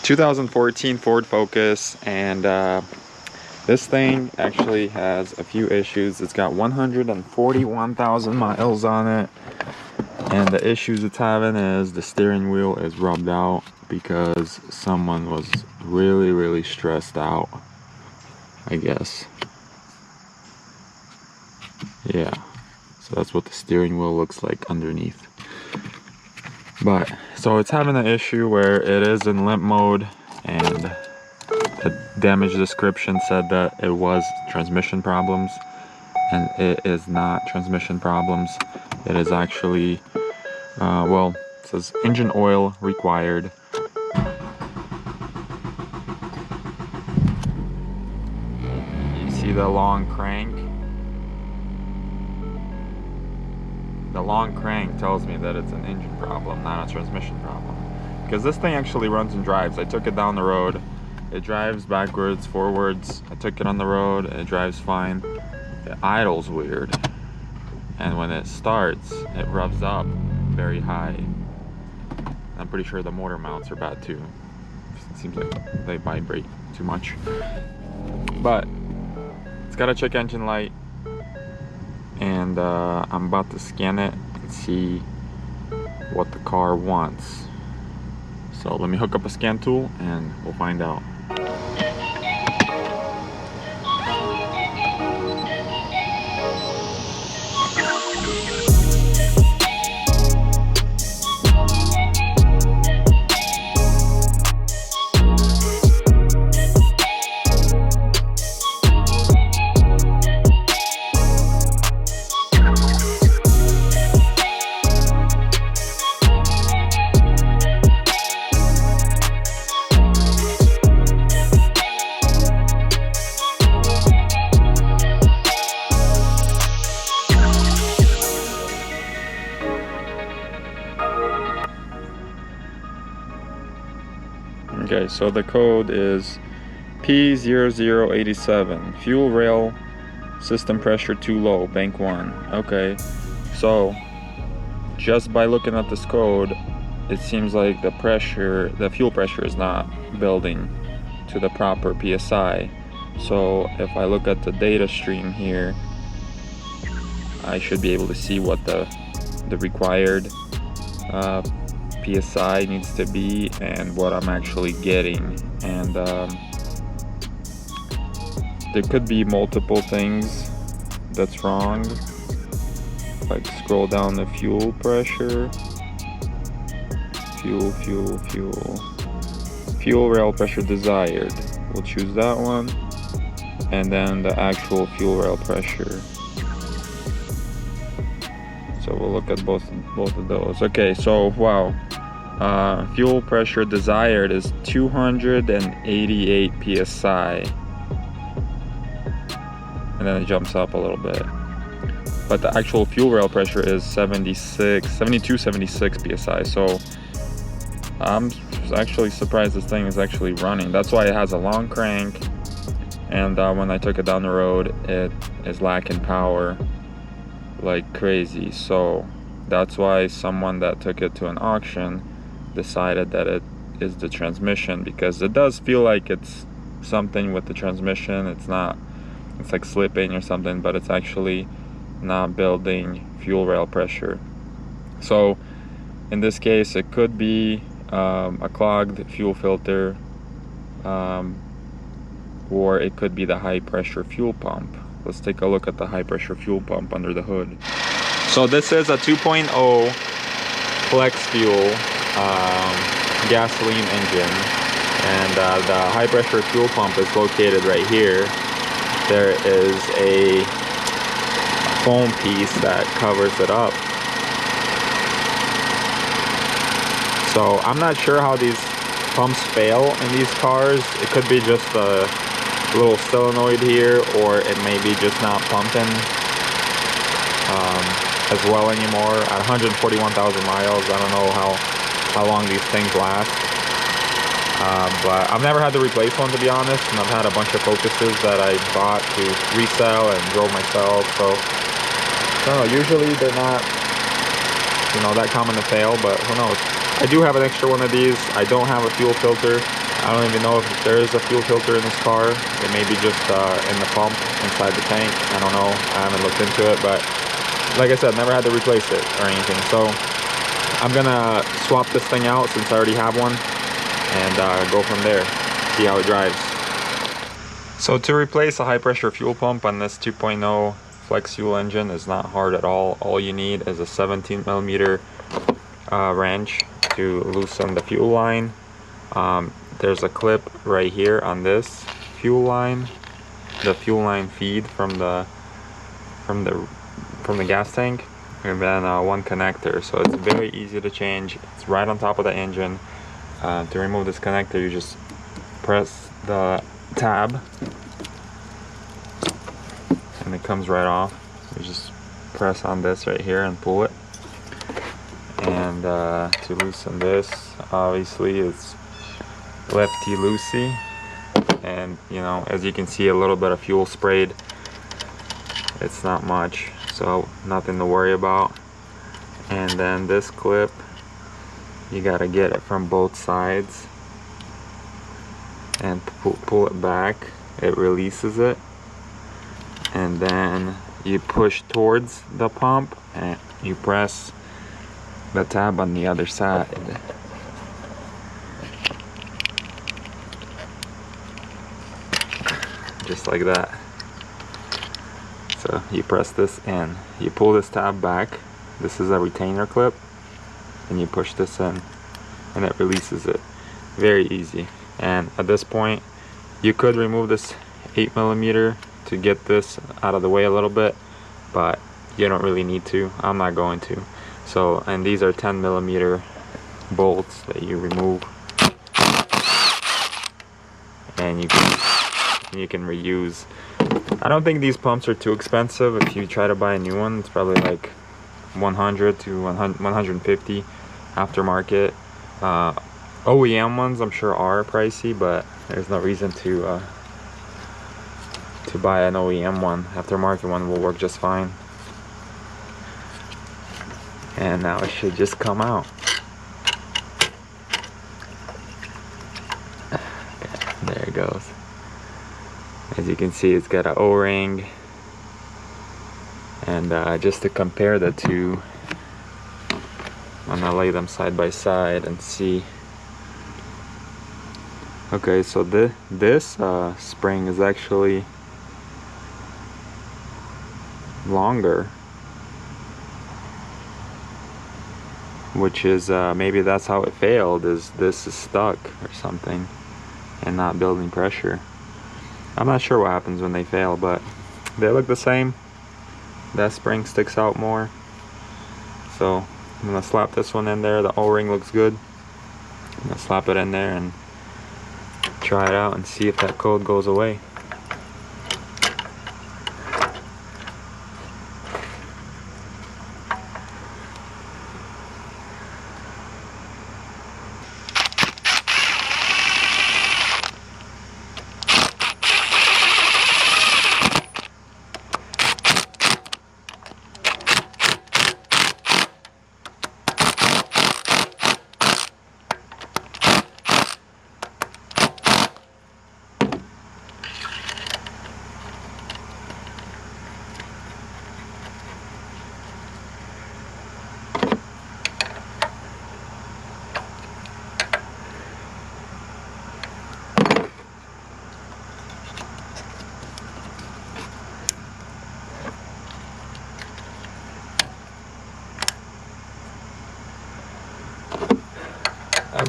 2014 Ford Focus, and this thing actually has a few issues. It's got 141,000 miles on it, and the issues it's having is the steering wheel is rubbed out because someone was really stressed out, I guess. Yeah, so that's what the steering wheel looks like underneath. But so it's having an issue where it is in limp mode, and the damage description said that it was transmission problems, and it is not transmission problems. It is actually well, it says engine oil required. You see the long crank? The long crank tells me that it's an engine problem, not a transmission problem. Because this thing actually runs and drives. I took it down the road. It drives backwards, forwards. I took it on the road. It drives fine. It idles weird. And when it starts, it revs up very high. I'm pretty sure the motor mounts are bad too. It seems like they vibrate too much. But it's got a check engine light. And I'm about to scan it and see what the car wants. So let me hook up a scan tool and we'll find out. Okay, so the code is P0087, fuel rail system pressure too low, bank 1. Okay, so just by looking at this code, it seems like the fuel pressure is not building to the proper PSI. So if I look at the data stream here, I should be able to see what the required PSI needs to be and what I'm actually getting. And there could be multiple things that's wrong. Like scroll down the fuel pressure, fuel rail pressure desired. We'll choose that one, and then the actual fuel rail pressure. So we'll look at both of those. Okay, so wow, fuel pressure desired is 288 psi, and then it jumps up a little bit. But the actual fuel rail pressure is 76 psi. So I'm actually surprised this thing is actually running. That's why it has a long crank, and when I took it down the road, it is lacking power like crazy. So that's why someone that took it to an auction decided that it is the transmission, because it does feel like it's something with the transmission. It's not, it's like slipping or something, but it's actually not building fuel rail pressure. So in this case, it could be a clogged fuel filter, or it could be the high pressure fuel pump. Let's take a look at the high pressure fuel pump under the hood. So this is a 2.0 flex fuel gasoline engine, and the high pressure fuel pump is located right here. There is a foam piece that covers it up. So I'm not sure how these pumps fail in these cars. It could be just a little solenoid here, or it may be just not pumping as well anymore. At 141,000 miles, I don't know how long these things last. But I've never had to replace one, to be honest, and I've had a bunch of Focuses that I bought to resell and drove myself. So I don't know, usually they're not, that common to fail, but who knows. I do have an extra one of these. I don't have a fuel filter. I don't even know if there is a fuel filter in this car. It may be just in the pump inside the tank. I don't know. I haven't looked into it, but like I said, never had to replace it or anything. So I'm gonna swap this thing out since I already have one and go from there, see how it drives. So to replace a high pressure fuel pump on this 2.0 flex fuel engine is not hard at all. All you need is a 17mm wrench to loosen the fuel line. There's a clip right here on this fuel line, the fuel line feed from the gas tank, and then one connector. So it's very easy to change. It's right on top of the engine. To remove this connector, you just press the tab and it comes right off. You just press on this right here and pull it. And to loosen this, obviously it's lefty loosey, and you know, as you can see, a little bit of fuel sprayed. It's not much, so nothing to worry about. And then this clip, you gotta get it from both sides and pull it back. It releases it, and then you push towards the pump and you press the tab on the other side. Just like that. So you press this in, you pull this tab back. This is a retainer clip, and you push this in and it releases it. Very easy. And at this point, you could remove this 8mm to get this out of the way a little bit, but you don't really need to. I'm not going to. So, and these are 10mm bolts that you remove, and you can reuse. I don't think these pumps are too expensive. If you try to buy a new one, it's probably like 100 to 150 aftermarket. OEM ones I'm sure are pricey, but there's no reason to buy an OEM one. Aftermarket one will work just fine. And now it should just come out. There it goes. As you can see, it's got an O-ring. And just to compare the two, I'm gonna lay them side by side and see. Okay, so this spring is actually longer, which is maybe that's how it failed, is this is stuck or something and not building pressure. I'm not sure what happens when they fail, but they look the same. That spring sticks out more. So I'm gonna slap this one in there. The O-ring looks good. I'm gonna slap it in there and try it out and see if that code goes away.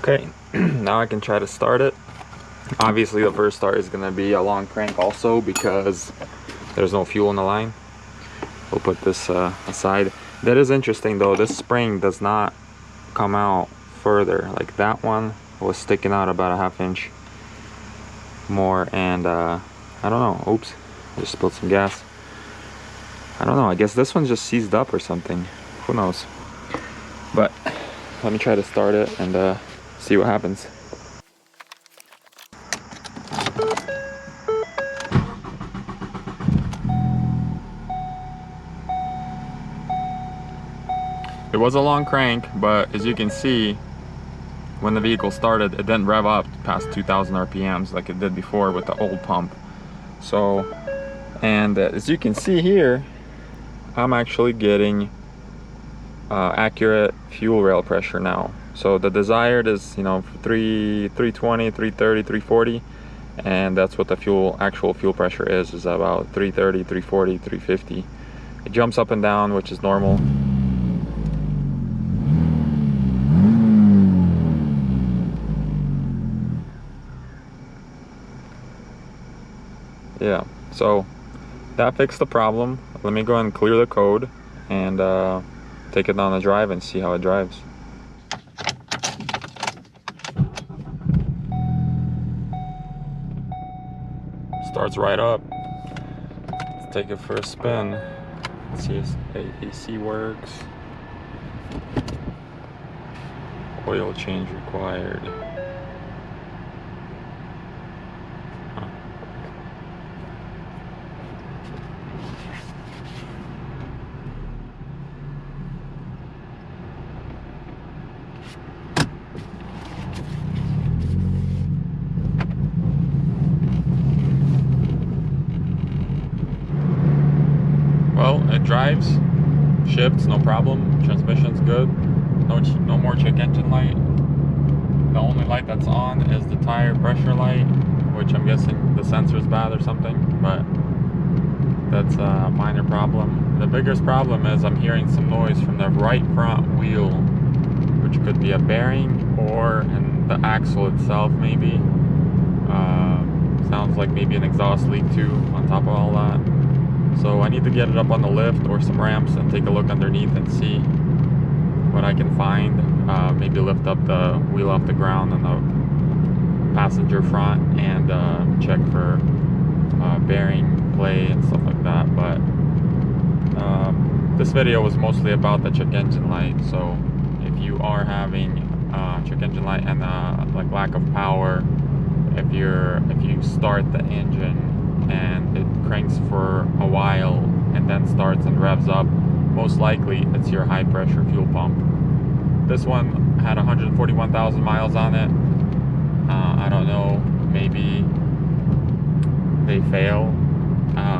Okay, now I can try to start it. Obviously the first start is going to be a long crank also because there's no fuel in the line. We'll put this aside. That is interesting though, this spring does not come out further. Like that one was sticking out about a 1/2 inch more, and I don't know, oops, just spilled some gas. I don't know, I guess this one's just seized up or something, who knows. But let me try to start it and see what happens. It was a long crank, but as you can see, when the vehicle started, it didn't rev up past 2,000 RPMs like it did before with the old pump. So, and as you can see here, I'm actually getting accurate fuel rail pressure now. So the desired is, you know, 320, 330, 340, and that's what the actual fuel pressure is about 330, 340, 350. It jumps up and down, which is normal. Yeah, so that fixed the problem. Let me go ahead and clear the code and take it on a drive and see how it drives. Starts right up. Let's take it for a spin. Let's see if AC works. Oil change required. Well, it drives, shifts, no problem. Transmission's good. No more check engine light. The only light that's on is the tire pressure light, which I'm guessing the sensor's bad or something, but that's a minor problem. The biggest problem is I'm hearing some noise from the right front wheel, which could be a bearing or in the axle itself maybe. Sounds like maybe an exhaust leak too on top of all that. So I need to get it up on the lift or some ramps and take a look underneath and see what I can find. Maybe lift up the wheel off the ground on the passenger front and check for bearing play and stuff like that. But this video was mostly about the check engine light. So if you are having check engine light and like lack of power, if you start the engine and it cranks for a while and then starts and revs up, most likely it's your high pressure fuel pump. This one had 141,000 miles on it. I don't know, maybe they fail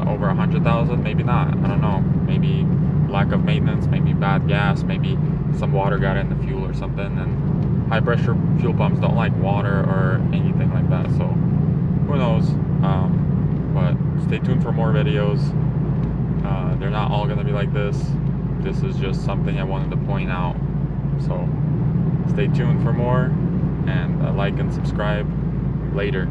over 100,000, maybe not, I don't know. Maybe lack of maintenance, maybe bad gas, maybe some water got in the fuel or something, and high pressure fuel pumps don't like water or anything like that, so who knows. But stay tuned for more videos. They're not all gonna be like this. This is just something I wanted to point out, so stay tuned for more, and like and subscribe later.